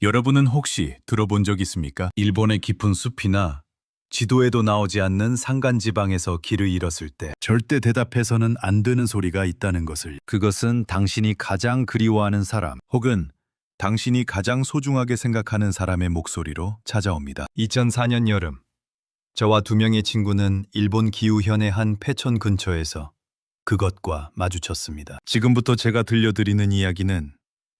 여러분은 혹시 들어본 적 있습니까? 일본의 깊은 숲이나 지도에도 나오지 않는 산간지방에서 길을 잃었을 때 절대 대답해서는 안 되는 소리가 있다는 것을. 그것은 당신이 가장 그리워하는 사람 혹은 당신이 가장 소중하게 생각하는 사람의 목소리로 찾아옵니다. 2004년 여름, 저와 두 명의 친구는 일본 기우현의 한 폐촌 근처에서 그것과 마주쳤습니다. 지금부터 제가 들려드리는 이야기는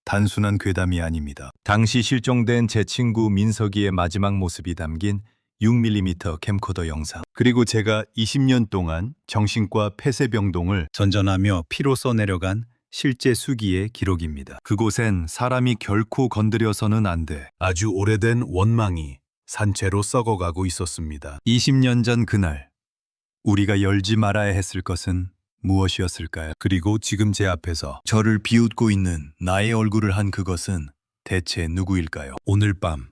단순한 괴담이 아닙니다. 당시 실종된 제 친구 민석이의 마지막 모습이 담긴 6mm 캠코더 영상. 그리고 제가 20년 동안 정신과 폐쇄병동을 전전하며 피로 써내려간 실제 수기의 기록입니다. 그곳엔 사람이 결코 건드려서는 안 돼 아주 오래된 원망이 산채로 썩어가고 있었습니다. 20년 전 그날, 우리가 열지 말아야 했을 것은 무엇이었을까요? 그리고 지금 제 앞에서 저를 비웃고 있는 나의 얼굴을 한 그것은 대체 누구일까요? 오늘 밤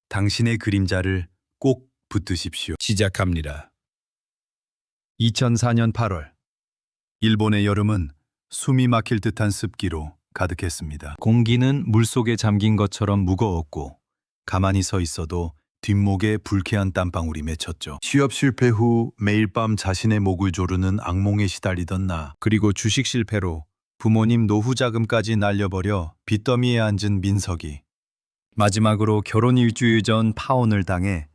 당신의 그림자를 꼭 붙드십시오. 시작합니다. 2004년 8월, 일본의 여름은 숨이 막힐 듯한 습기로 가득했습니다. 공기는 물속에 잠긴 것처럼 무거웠고 가만히 서 있어도 뒷목에 불쾌한 땀방울이 맺혔죠. 취업 실패 후 매일 밤 자신의 목을 조르는 악몽에 시달리던 나, 그리고 주식 실패로 부모님 노후 자금까지 날려버려 빚더미에 앉은 민석이, 마지막으로 결혼 일주일 전 파혼을 당해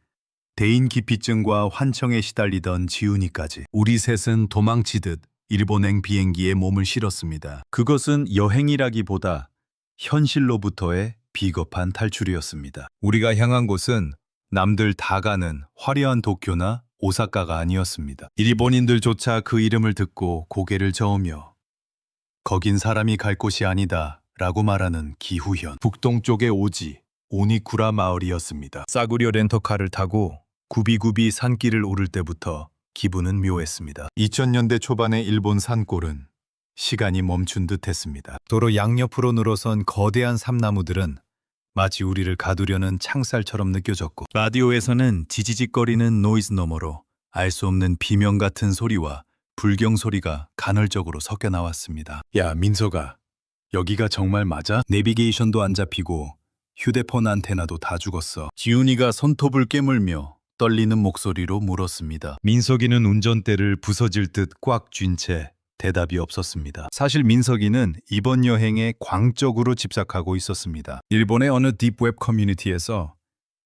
대인 기피증과 환청에 시달리던 지훈이까지, 우리 셋은 도망치듯 일본행 비행기에 몸을 실었습니다. 그것은 여행이라기보다 현실로부터의 비겁한 탈출이었습니다. 우리가 향한 곳은 남들 다 가는 화려한 도쿄나 오사카가 아니었습니다. 일본인들조차 그 이름을 듣고 고개를 저으며 거긴 사람이 갈 곳이 아니다 라고 말하는 기후현, 북동쪽의 오지 오니쿠라 마을이었습니다. 싸구려 렌터카를 타고 구비구비 산길을 오를 때부터 기분은 묘했습니다. 2000년대 초반의 일본 산골은 시간이 멈춘 듯 했습니다. 도로 양옆으로 늘어선 거대한 삼나무들은 마치 우리를 가두려는 창살처럼 느껴졌고, 라디오에서는 지지직거리는 노이즈 너머로 알 수 없는 비명 같은 소리와 불경 소리가 간헐적으로 섞여 나왔습니다. 야, 민석아, 여기가 정말 맞아? 내비게이션도 안 잡히고 휴대폰 안테나도 다 죽었어. 지훈이가 손톱을 깨물며 떨리는 목소리로 물었습니다. 민석이는 운전대를 부서질 듯 꽉 쥔 채 대답이 없었습니다. 사실 민석이는 이번 여행에 광적으로 집착하고 있었습니다. 일본의 어느 딥웹 커뮤니티에서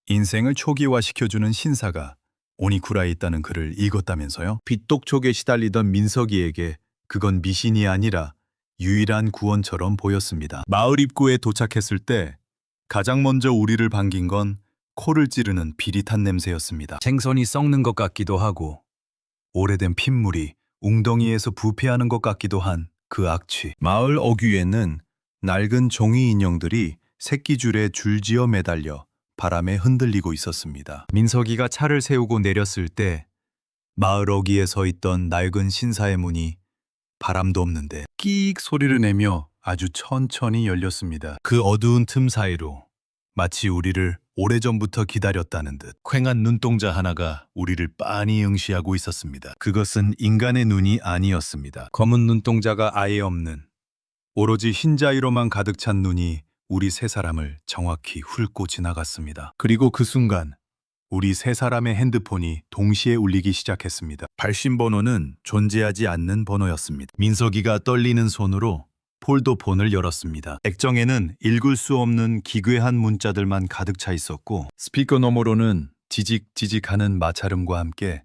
인생을 초기화시켜주는 신사가 오니쿠라에 있다는 글을 읽었다면서요? 빚독촉에 시달리던 민석이에게 그건 미신이 아니라 유일한 구원처럼 보였습니다. 마을 입구에 도착했을 때 가장 먼저 우리를 반긴 건 코를 찌르는 비릿한 냄새였습니다. 생선이 썩는 것 같기도 하고 오래된 핏물이 웅덩이에서 부패하는 것 같기도 한 그 악취. 마을 어귀에는 낡은 종이 인형들이 새끼줄에 줄지어 매달려 바람에 흔들리고 있었습니다. 민석이가 차를 세우고 내렸을 때 마을 어귀에 서 있던 낡은 신사의 문이 바람도 없는데 끼익 소리를 내며 아주 천천히 열렸습니다. 그 어두운 틈 사이로 마치 우리를 오래전부터 기다렸다는 듯 퀭한 눈동자 하나가 우리를 빤히 응시하고 있었습니다. 그것은 인간의 눈이 아니었습니다. 검은 눈동자가 아예 없는, 오로지 흰자위로만 가득 찬 눈이 우리 세 사람을 정확히 훑고 지나갔습니다. 그리고 그 순간 우리 세 사람의 핸드폰이 동시에 울리기 시작했습니다. 발신번호는 존재하지 않는 번호였습니다. 민석이가 떨리는 손으로 폴더폰을 열었습니다. 액정에는 읽을 수 없는 기괴한 문자들만 가득 차 있었고, 스피커 너머로는 지직지직하는 마찰음과 함께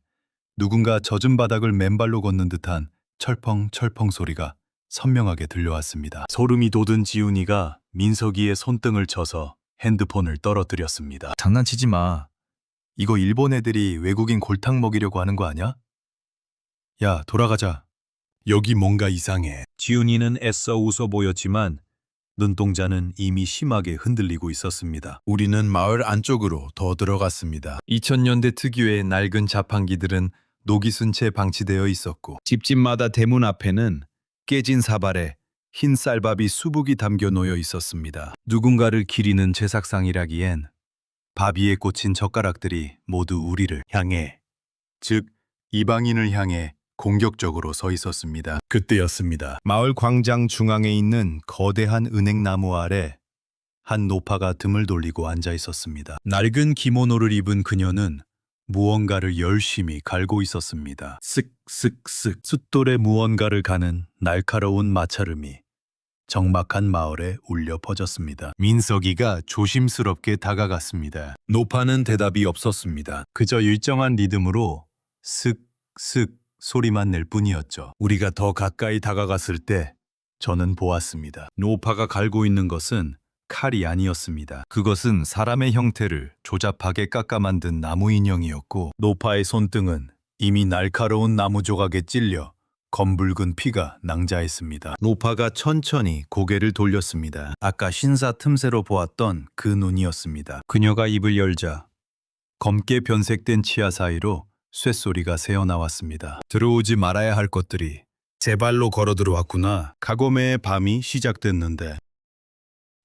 누군가 젖은 바닥을 맨발로 걷는 듯한 철펑철펑 소리가 선명하게 들려왔습니다. 소름이 돋은 지훈이가 민석이의 손등을 쳐서 핸드폰을 떨어뜨렸습니다. 장난치지 마. 이거 일본 애들이 외국인 골탕 먹이려고 하는 거 아니야? 야, 돌아가자. 여기 뭔가 이상해. 지훈이는 애써 웃어 보였지만 눈동자는 이미 심하게 흔들리고 있었습니다. 우리는 마을 안쪽으로 더 들어갔습니다. 2000년대 특유의 낡은 자판기들은 녹이 쓴 채 방치되어 있었고, 집집마다 대문 앞에는 깨진 사발에 흰 쌀밥이 수북이 담겨 놓여 있었습니다. 누군가를 기리는 제사상이라기엔 밥 위에 꽂힌 젓가락들이 모두 우리를 향해, 즉 이방인을 향해 공격적으로 서 있었습니다. 그때였습니다. 마을 광장 중앙에 있는 거대한 은행나무 아래 한 노파가 등을 돌리고 앉아 있었습니다. 낡은 기모노를 입은 그녀는 무언가를 열심히 갈고 있었습니다. 쓱쓱쓱 숫돌에 무언가를 가는 날카로운 마찰음이 적막한 마을에 울려 퍼졌습니다. 민석이가 조심스럽게 다가갔습니다. 노파는 대답이 없었습니다. 그저 일정한 리듬으로 쓱쓱 소리만 낼 뿐이었죠. 우리가 더 가까이 다가갔을 때 저는 보았습니다. 노파가 갈고 있는 것은 칼이 아니었습니다. 그것은 사람의 형태를 조잡하게 깎아 만든 나무 인형이었고 노파의 손등은 이미 날카로운 나무 조각에 찔려 검붉은 피가 낭자했습니다. 노파가 천천히 고개를 돌렸습니다. 아까 신사 틈새로 보았던 그 눈이었습니다. 그녀가 입을 열자 검게 변색된 치아 사이로 쇳소리가 새어나왔습니다. 들어오지 말아야 할 것들이 제 발로 걸어 들어왔구나. 가고매의 밤이 시작됐는데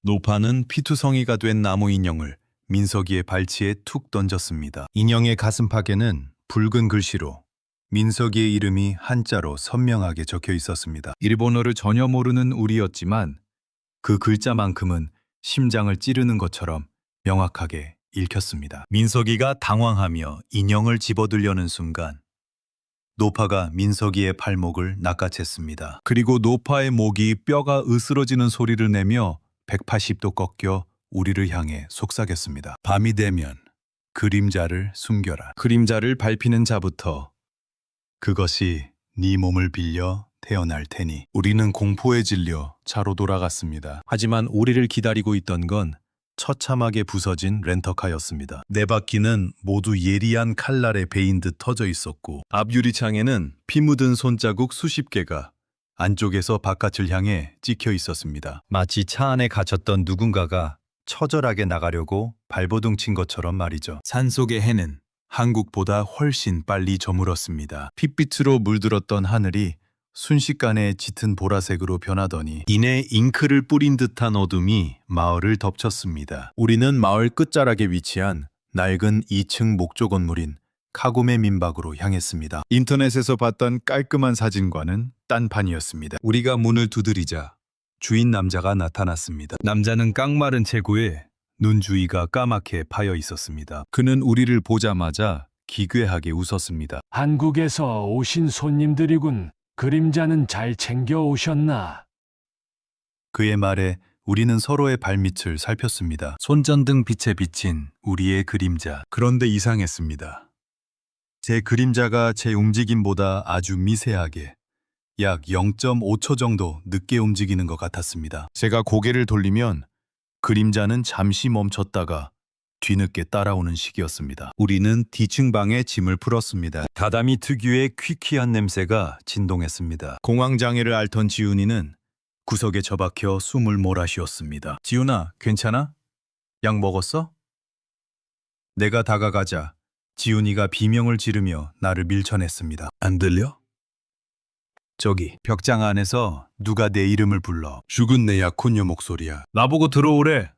노파는 피투성이가 된 나무 인형을 민석이의 발치에 툭 던졌습니다. 인형의 가슴팍에는 붉은 글씨로 민석이의 이름이 한자로 선명하게 적혀 있었습니다. 일본어를 전혀 모르는 우리였지만 그 글자만큼은 심장을 찌르는 것처럼 명확하게 읽혔습니다. 민석이가 당황하며 인형을 집어들려는 순간 노파가 민석이의 팔목을 낚아챘습니다. 그리고 노파의 목이 뼈가 으스러지는 소리를 내며 180도 꺾여 우리를 향해 속삭였습니다. 밤이 되면 그림자를 숨겨라. 그림자를 밟히는 자부터 그것이 네 몸을 빌려 태어날 테니. 우리는 공포에 질려 차로 돌아갔습니다. 하지만 우리를 기다리고 있던 건 처참하게 부서진 렌터카였습니다. 네 바퀴는 모두 예리한 칼날에 베인 듯 터져 있었고 앞 유리창에는 피 묻은 손자국 수십 개가 안쪽에서 바깥을 향해 찍혀 있었습니다. 마치 차 안에 갇혔던 누군가가 처절하게 나가려고 발버둥 친 것처럼 말이죠. 산속의 해는 한국보다 훨씬 빨리 저물었습니다. 핏빛으로 물들었던 하늘이 순식간에 짙은 보라색으로 변하더니 이내 잉크를 뿌린 듯한 어둠이 마을을 덮쳤습니다. 우리는 마을 끝자락에 위치한 낡은 2층 목조 건물인 카고메 민박으로 향했습니다. 인터넷에서 봤던 깔끔한 사진과는 딴판이었습니다. 우리가 문을 두드리자 주인 남자가 나타났습니다. 남자는 깡마른 체구에 눈 주위가 까맣게 파여 있었습니다. 그는 우리를 보자마자 기괴하게 웃었습니다. 한국에서 오신 손님들이군. 그림자는 잘 챙겨 오셨나? 그의 말에 우리는 서로의 발밑을 살폈습니다. 손전등 빛에 비친 우리의 그림자. 그런데 이상했습니다. 제 그림자가 제 움직임보다 아주 미세하게 약 0.5초 정도 늦게 움직이는 것 같았습니다. 제가 고개를 돌리면 그림자는 잠시 멈췄다가 뒤늦게 따라오는 시기였습니다. 우리는 뒤층 방에 짐을 풀었습니다. 다다미 특유의 퀴퀴한 냄새가 진동했습니다. 공황장애를 앓던 지훈이는 구석에 처박혀 숨을 몰아쉬었습니다. 지훈아, 괜찮아? 약 먹었어? 내가 다가가자 지훈이가 비명을 지르며 나를 밀쳐냈습니다. 안 들려? 저기 벽장 안에서 누가 내 이름을 불러. 죽은 내 약혼녀 목소리야. 나보고 들어오래.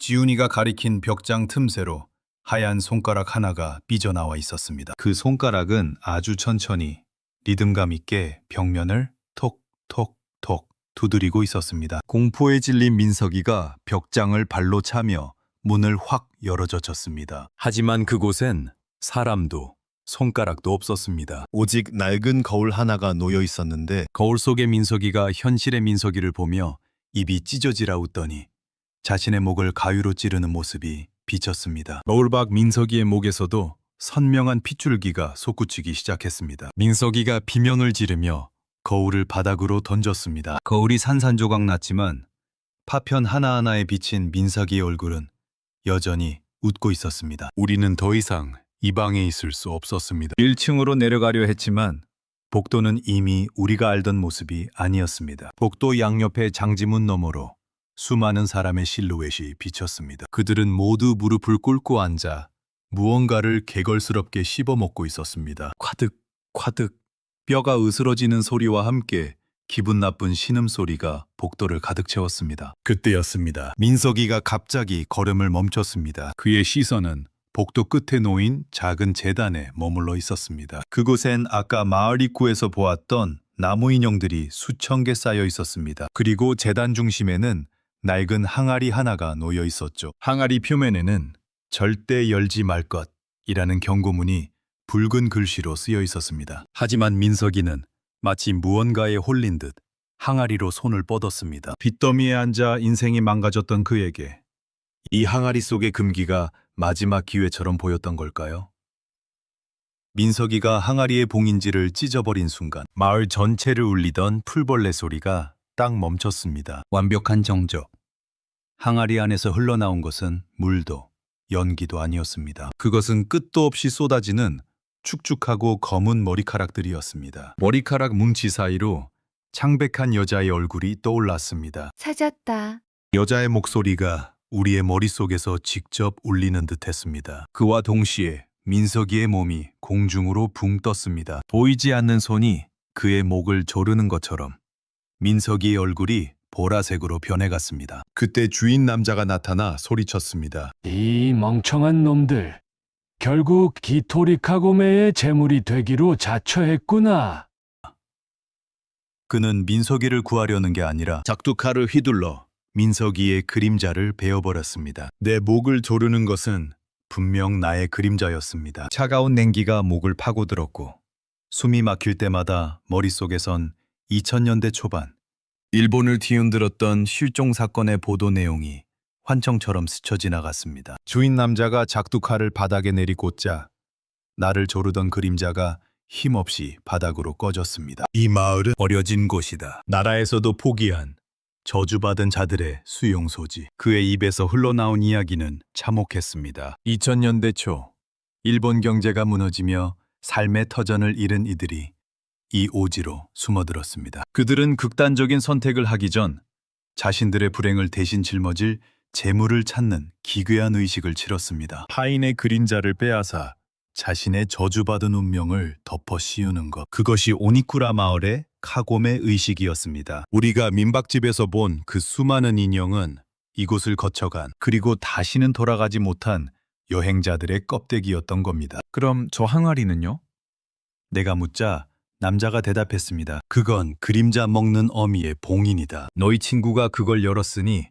지훈이가 가리킨 벽장 틈새로 하얀 손가락 하나가 삐져나와 있었습니다. 그 손가락은 아주 천천히 리듬감 있게 벽면을 톡톡톡 두드리고 있었습니다. 공포에 질린 민석이가 벽장을 발로 차며 문을 확 열어젖혔습니다. 하지만 그곳엔 사람도 손가락도 없었습니다. 오직 낡은 거울 하나가 놓여 있었는데 거울 속의 민석이가 현실의 민석이를 보며 입이 찢어지라 웃더니 자신의 목을 가위로 찌르는 모습이 비쳤습니다. 거울 밖 민석이의 목에서도 선명한 핏줄기가 솟구치기 시작했습니다. 민석이가 비명을 지르며 거울을 바닥으로 던졌습니다. 거울이 산산조각 났지만 파편 하나하나에 비친 민석이의 얼굴은 여전히 웃고 있었습니다. 우리는 더 이상 이 방에 있을 수 없었습니다. 1층으로 내려가려 했지만 복도는 이미 우리가 알던 모습이 아니었습니다. 복도 양옆의 장지문 너머로 수많은 사람의 실루엣이 비쳤습니다. 그들은 모두 무릎을 꿇고 앉아 무언가를 개걸스럽게 씹어먹고 있었습니다. 콰득 뼈가 으스러지는 소리와 함께 기분 나쁜 신음소리가 복도를 가득 채웠습니다. 그때였습니다. 민석이가 갑자기 걸음을 멈췄습니다. 그의 시선은 복도 끝에 놓인 작은 제단에 머물러 있었습니다. 그곳엔 아까 마을 입구에서 보았던 나무 인형들이 수천 개 쌓여 있었습니다. 그리고 제단 중심에는 낡은 항아리 하나가 놓여 있었죠. 항아리 표면에는 절대 열지 말 것이라는 경고문이 붉은 글씨로 쓰여 있었습니다. 하지만 민석이는 마치 무언가에 홀린 듯 항아리로 손을 뻗었습니다. 빚더미에 앉아 인생이 망가졌던 그에게 이 항아리 속의 금기가 마지막 기회처럼 보였던 걸까요? 민석이가 항아리의 봉인지를 찢어버린 순간 마을 전체를 울리던 풀벌레 소리가 딱 멈췄습니다. 완벽한 정적. 항아리 안에서 흘러나온 것은 물도 연기도 아니었습니다. 그것은 끝도 없이 쏟아지는 축축하고 검은 머리카락들이었습니다. 머리카락 뭉치 사이로 창백한 여자의 얼굴이 떠올랐습니다. 찾았다. 여자의 목소리가 우리의 머릿속에서 직접 울리는 듯했습니다. 그와 동시에 민석이의 몸이 공중으로 붕 떴습니다. 보이지 않는 손이 그의 목을 조르는 것처럼 민석이의 얼굴이 보라색으로 변해갔습니다. 그때 주인 남자가 나타나 소리쳤습니다. 이 멍청한 놈들. 결국 기토리카고메의 재물이 되기로 자처했구나. 그는 민석이를 구하려는 게 아니라 작두칼을 휘둘러 민석이의 그림자를 베어버렸습니다. 내 목을 조르는 것은 분명 나의 그림자였습니다. 차가운 냉기가 목을 파고들었고 숨이 막힐 때마다 머릿속에선 2000년대 초반 일본을 뒤흔들었던 실종 사건의 보도 내용이 환청처럼 스쳐 지나갔습니다. 주인 남자가 작두칼을 바닥에 내리꽂자 나를 조르던 그림자가 힘없이 바닥으로 꺼졌습니다. 이 마을은 버려진 곳이다. 나라에서도 포기한 저주받은 자들의 수용소지. 그의 입에서 흘러나온 이야기는 참혹했습니다. 2000년대 초 일본 경제가 무너지며 삶의 터전을 잃은 이들이 이 오지로 숨어들었습니다. 그들은 극단적인 선택을 하기 전 자신들의 불행을 대신 짊어질 재물을 찾는 기괴한 의식을 치렀습니다. 타인의 그림자를 빼앗아 자신의 저주받은 운명을 덮어 씌우는 것. 그것이 오니쿠라 마을의 카곰의 의식이었습니다. 우리가 민박집에서 본 그 수많은 인형은 이곳을 거쳐간 그리고 다시는 돌아가지 못한 여행자들의 껍데기였던 겁니다. 그럼 저 항아리는요? 내가 묻자 남자가 대답했습니다. 그건 그림자 먹는 어미의 봉인이다. 너희 친구가 그걸 열었으니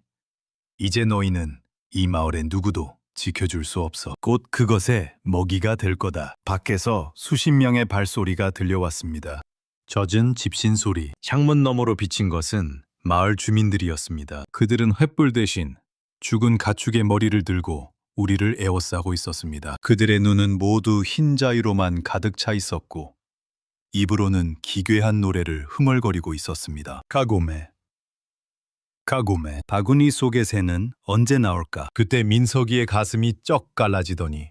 이제 너희는 이 마을의 누구도 지켜줄 수 없어. 곧 그것의 먹이가 될 거다. 밖에서 수십 명의 발소리가 들려왔습니다. 젖은 집신 소리. 창문 너머로 비친 것은 마을 주민들이었습니다. 그들은 횃불 대신 죽은 가축의 머리를 들고 우리를 에워싸고 있었습니다. 그들의 눈은 모두 흰 자위로만 가득 차 있었고 입으로는 기괴한 노래를 흥얼거리고 있었습니다. 카고메. 카고메. 바구니 속의 새는 언제 나올까? 그때 민석이의 가슴이 쩍 갈라지더니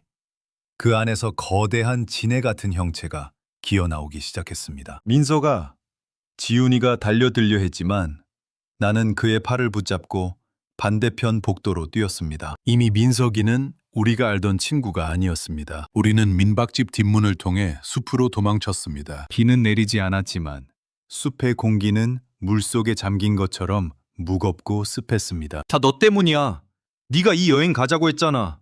그 안에서 거대한 지네 같은 형체가 기어나오기 시작했습니다. 민석아, 지훈이가 달려들려 했지만 나는 그의 팔을 붙잡고 반대편 복도로 뛰었습니다. 이미 민석이는 우리가 알던 친구가 아니었습니다. 우리는 민박집 뒷문을 통해 숲으로 도망쳤습니다. 비는 내리지 않았지만 숲의 공기는 물속에 잠긴 것처럼 무겁고 습했습니다. 다 너 때문이야. 네가 이 여행 가자고 했잖아.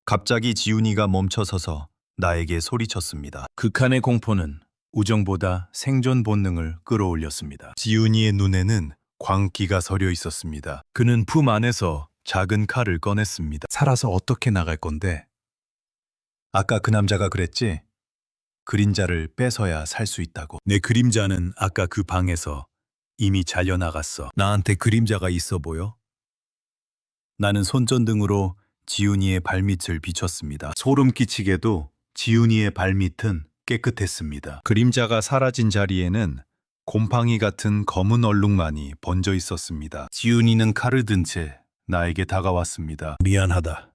갑자기 지훈이가 멈춰서서 나에게 소리쳤습니다. 극한의 공포는 우정보다 생존 본능을 끌어올렸습니다. 지훈이의 눈에는 광기가 서려 있었습니다. 그는 품 안에서 작은 칼을 꺼냈습니다. 살아서 어떻게 나갈 건데? 아까 그 남자가 그랬지? 그림자를 뺏어야 살 수 있다고. 내 그림자는 아까 그 방에서 이미 잘려나갔어. 나한테 그림자가 있어 보여? 나는 손전등으로 지훈이의 발밑을 비췄습니다. 소름 끼치게도 지훈이의 발밑은 깨끗했습니다. 그림자가 사라진 자리에는 곰팡이 같은 검은 얼룩만이 번져 있었습니다. 지훈이는 칼을 든 채 나에게 다가왔습니다. 미안하다.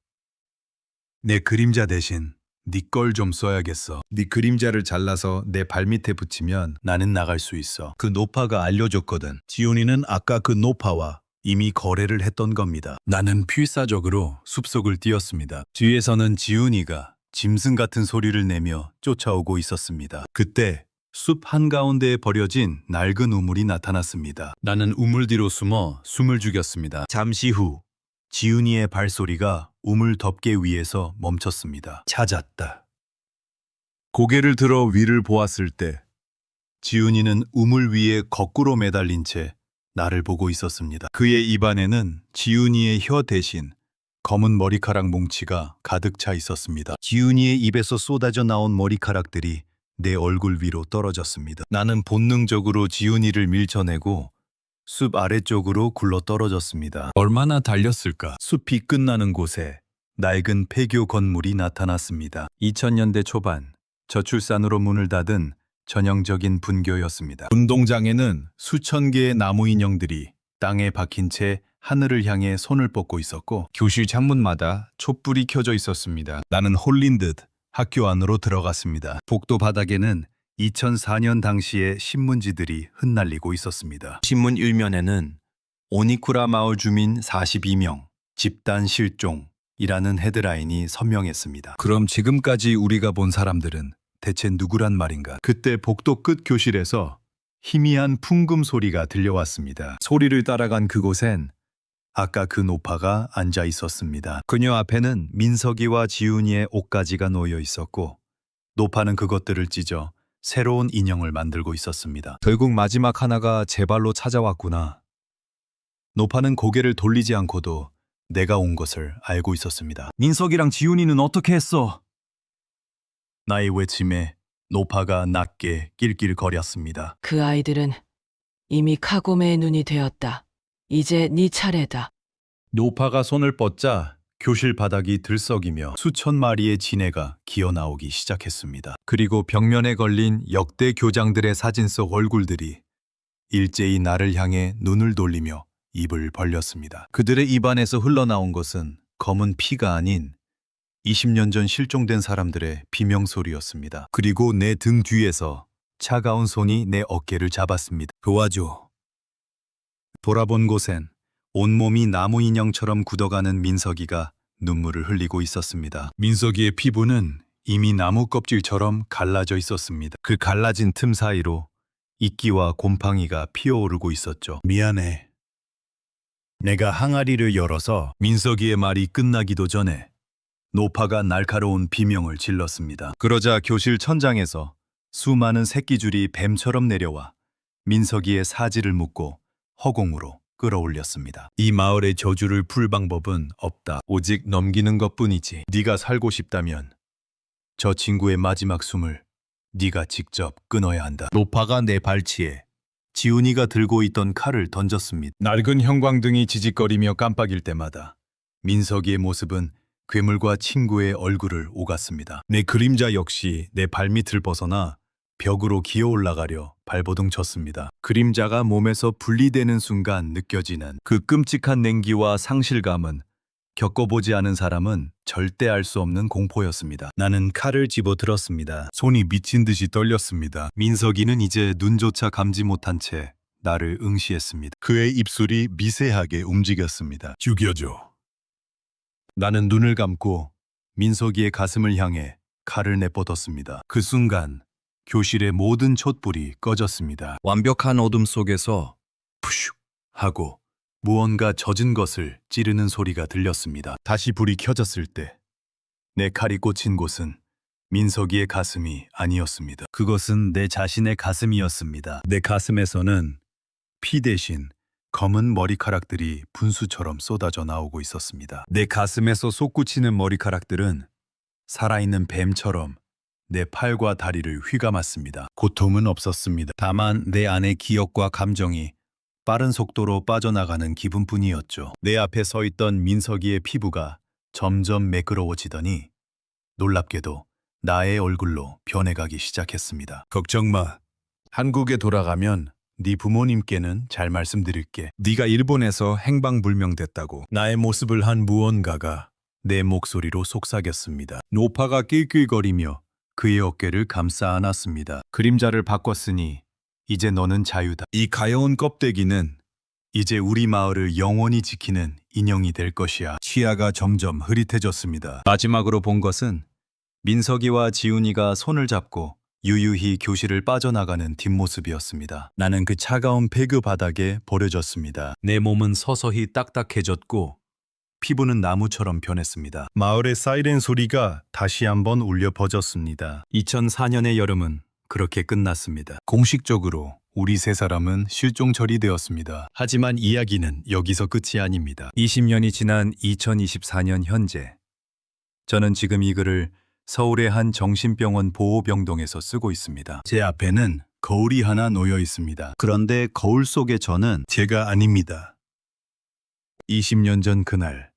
내 그림자 대신 네 걸 좀 써야겠어. 네 그림자를 잘라서 내 발밑에 붙이면 나는 나갈 수 있어. 그 노파가 알려줬거든. 지훈이는 아까 그 노파와 이미 거래를 했던 겁니다. 나는 필사적으로 숲속을 뛰었습니다. 뒤에서는 지훈이가 짐승 같은 소리를 내며 쫓아오고 있었습니다. 그때 숲 한가운데에 버려진 낡은 우물이 나타났습니다. 나는 우물 뒤로 숨어 숨을 죽였습니다. 잠시 후 지훈이의 발소리가 우물 덮개 위에서 멈췄습니다. 찾았다. 고개를 들어 위를 보았을 때 지훈이는 우물 위에 거꾸로 매달린 채 나를 보고 있었습니다. 그의 입안에는 지훈이의 혀 대신 검은 머리카락 뭉치가 가득 차 있었습니다. 지훈이의 입에서 쏟아져 나온 머리카락들이 내 얼굴 위로 떨어졌습니다. 나는 본능적으로 지훈이를 밀쳐내고 숲 아래쪽으로 굴러 떨어졌습니다. 얼마나 달렸을까? 숲이 끝나는 곳에 낡은 폐교 건물이 나타났습니다. 2000년대 초반 저출산으로 문을 닫은 전형적인 분교였습니다. 운동장에는 수천 개의 나무 인형들이 땅에 박힌 채 하늘을 향해 손을 뻗고 있었고 교실 창문마다 촛불이 켜져 있었습니다. 나는 홀린 듯 학교 안으로 들어갔습니다. 복도 바닥에는 2004년 당시의 신문지들이 흩날리고 있었습니다. 신문 일면에는 오니쿠라 마을 주민 42명, 집단 실종이라는 헤드라인이 선명했습니다. 그럼 지금까지 우리가 본 사람들은 대체 누구란 말인가? 그때 복도 끝 교실에서 희미한 풍금 소리가 들려왔습니다. 소리를 따라간 그곳엔 아까 그 노파가 앉아 있었습니다. 그녀 앞에는 민석이와 지훈이의 옷가지가 놓여 있었고 노파는 그것들을 찢어 새로운 인형을 만들고 있었습니다. 결국 마지막 하나가 제 발로 찾아왔구나. 노파는 고개를 돌리지 않고도 내가 온 것을 알고 있었습니다. 민석이랑 지훈이는 어떻게 했어? 나의 외침에 노파가 낮게 낄낄거렸습니다. 그 아이들은 이미 카고메의 눈이 되었다. 이제 네 차례다. 노파가 손을 뻗자 교실 바닥이 들썩이며 수천 마리의 지네가 기어나오기 시작했습니다. 그리고 벽면에 걸린 역대 교장들의 사진 속 얼굴들이 일제히 나를 향해 눈을 돌리며 입을 벌렸습니다. 그들의 입안에서 흘러나온 것은 검은 피가 아닌 20년 전 실종된 사람들의 비명소리였습니다. 그리고 내 등 뒤에서 차가운 손이 내 어깨를 잡았습니다. 도와줘. 돌아본 곳엔 온몸이 나무 인형처럼 굳어가는 민석이가 눈물을 흘리고 있었습니다. 민석이의 피부는 이미 나무 껍질처럼 갈라져 있었습니다. 그 갈라진 틈 사이로 이끼와 곰팡이가 피어오르고 있었죠. 미안해. 내가 항아리를 열어서 민석이의 말이 끝나기도 전에 노파가 날카로운 비명을 질렀습니다. 그러자 교실 천장에서 수많은 새끼줄이 뱀처럼 내려와 민석이의 사지를 묶고 허공으로 끌어올렸습니다. 이 마을의 저주를 풀 방법은 없다. 오직 넘기는 것뿐이지. 네가 살고 싶다면 저 친구의 마지막 숨을 네가 직접 끊어야 한다. 노파가 내 발치에 지훈이가 들고 있던 칼을 던졌습니다. 낡은 형광등이 지직거리며 깜빡일 때마다 민석이의 모습은 괴물과 친구의 얼굴을 오갔습니다. 내 그림자 역시 내 발밑을 벗어나 벽으로 기어 올라가려 발버둥 쳤습니다. 그림자가 몸에서 분리되는 순간 느껴지는 그 끔찍한 냉기와 상실감은 겪어보지 않은 사람은 절대 알 수 없는 공포였습니다. 나는 칼을 집어들었습니다. 손이 미친 듯이 떨렸습니다. 민석이는 이제 눈조차 감지 못한 채 나를 응시했습니다. 그의 입술이 미세하게 움직였습니다. 죽여줘. 나는 눈을 감고 민석이의 가슴을 향해 칼을 내뻗었습니다. 그 순간 교실의 모든 촛불이 꺼졌습니다. 완벽한 어둠 속에서 푸슉 하고 무언가 젖은 것을 찌르는 소리가 들렸습니다. 다시 불이 켜졌을 때 내 칼이 꽂힌 곳은 민석이의 가슴이 아니었습니다. 그것은 내 자신의 가슴이었습니다. 내 가슴에서는 피 대신 검은 머리카락들이 분수처럼 쏟아져 나오고 있었습니다. 내 가슴에서 솟구치는 머리카락들은 살아있는 뱀처럼 내 팔과 다리를 휘감았습니다. 고통은 없었습니다. 다만 내 안의 기억과 감정이 빠른 속도로 빠져나가는 기분뿐이었죠. 내 앞에 서 있던 민석이의 피부가 점점 매끄러워지더니 놀랍게도 나의 얼굴로 변해가기 시작했습니다. 걱정 마. 한국에 돌아가면 네 부모님께는 잘 말씀드릴게. 네가 일본에서 행방불명됐다고. 나의 모습을 한 무언가가 내 목소리로 속삭였습니다. 노파가 낄낄거리며 그의 어깨를 감싸 안았습니다. 그림자를 바꿨으니 이제 너는 자유다. 이 가여운 껍데기는 이제 우리 마을을 영원히 지키는 인형이 될 것이야. 시야가 점점 흐릿해졌습니다. 마지막으로 본 것은 민석이와 지훈이가 손을 잡고 유유히 교실을 빠져나가는 뒷모습이었습니다. 나는 그 차가운 폐교 바닥에 버려졌습니다. 내 몸은 서서히 딱딱해졌고 피부는 나무처럼 변했습니다. 마을의 사이렌 소리가 다시 한번 울려 퍼졌습니다. 2004년의 여름은 그렇게 끝났습니다. 공식적으로 우리 세 사람은 실종 처리되었습니다. 하지만 이야기는 여기서 끝이 아닙니다. 20년이 지난 2024년 현재, 저는 지금 이 글을 서울의 한 정신병원 보호병동에서 쓰고 있습니다. 제 앞에는 거울이 하나 놓여 있습니다. 그런데 거울 속의 저는 제가 아닙니다. 20년 전 그날,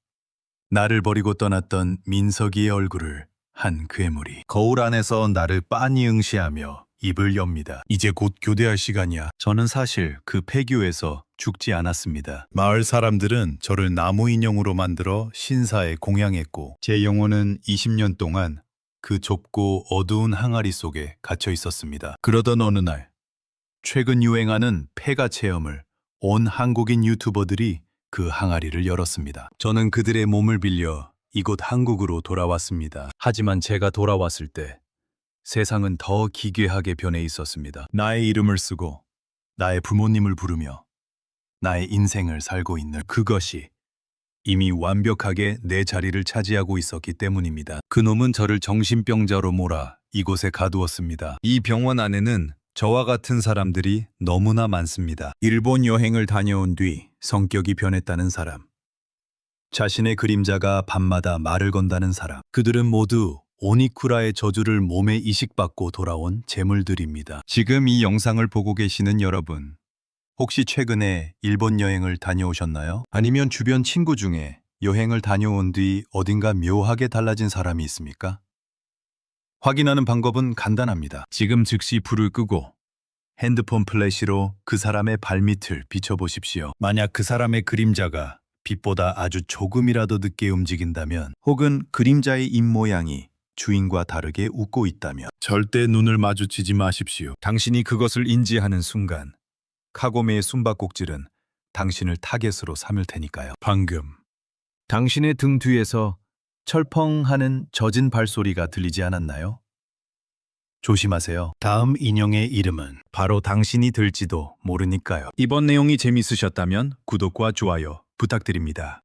나를 버리고 떠났던 민석이의 얼굴을 한 괴물이 거울 안에서 나를 빤히 응시하며 입을 엽니다. 이제 곧 교대할 시간이야. 저는 사실 그 폐교에서 죽지 않았습니다. 마을 사람들은 저를 나무 인형으로 만들어 신사에 공양했고, 제 영혼은 20년 동안 그 좁고 어두운 항아리 속에 갇혀 있었습니다. 그러던 어느 날, 최근 유행하는 폐가 체험을 온 한국인 유튜버들이 그 항아리를 열었습니다. 저는 그들의 몸을 빌려 이곳 한국으로 돌아왔습니다. 하지만 제가 돌아왔을 때 세상은 더 기괴하게 변해 있었습니다. 나의 이름을 쓰고 나의 부모님을 부르며 나의 인생을 살고 있는 그것이 이미 완벽하게 내 자리를 차지하고 있었기 때문입니다. 그놈은 저를 정신병자로 몰아 이곳에 가두었습니다. 이 병원 안에는 저와 같은 사람들이 너무나 많습니다. 일본 여행을 다녀온 뒤 성격이 변했다는 사람, 자신의 그림자가 밤마다 말을 건다는 사람, 그들은 모두 오니쿠라의 저주를 몸에 이식받고 돌아온 재물들입니다. 지금 이 영상을 보고 계시는 여러분, 혹시 최근에 일본 여행을 다녀오셨나요? 아니면 주변 친구 중에 여행을 다녀온 뒤 어딘가 묘하게 달라진 사람이 있습니까? 확인하는 방법은 간단합니다. 지금 즉시 불을 끄고 핸드폰 플래시로 그 사람의 발밑을 비춰보십시오. 만약 그 사람의 그림자가 빛보다 아주 조금이라도 늦게 움직인다면, 혹은 그림자의 입모양이 주인과 다르게 웃고 있다면 절대 눈을 마주치지 마십시오. 당신이 그것을 인지하는 순간 카고메의 숨바꼭질은 당신을 타겟으로 삼을 테니까요. 방금 당신의 등 뒤에서 철펑 하는 젖은 발소리가 들리지 않았나요? 조심하세요. 다음 인형의 이름은 바로 당신이 될지도 모르니까요. 이번 내용이 재밌으셨다면 구독과 좋아요 부탁드립니다.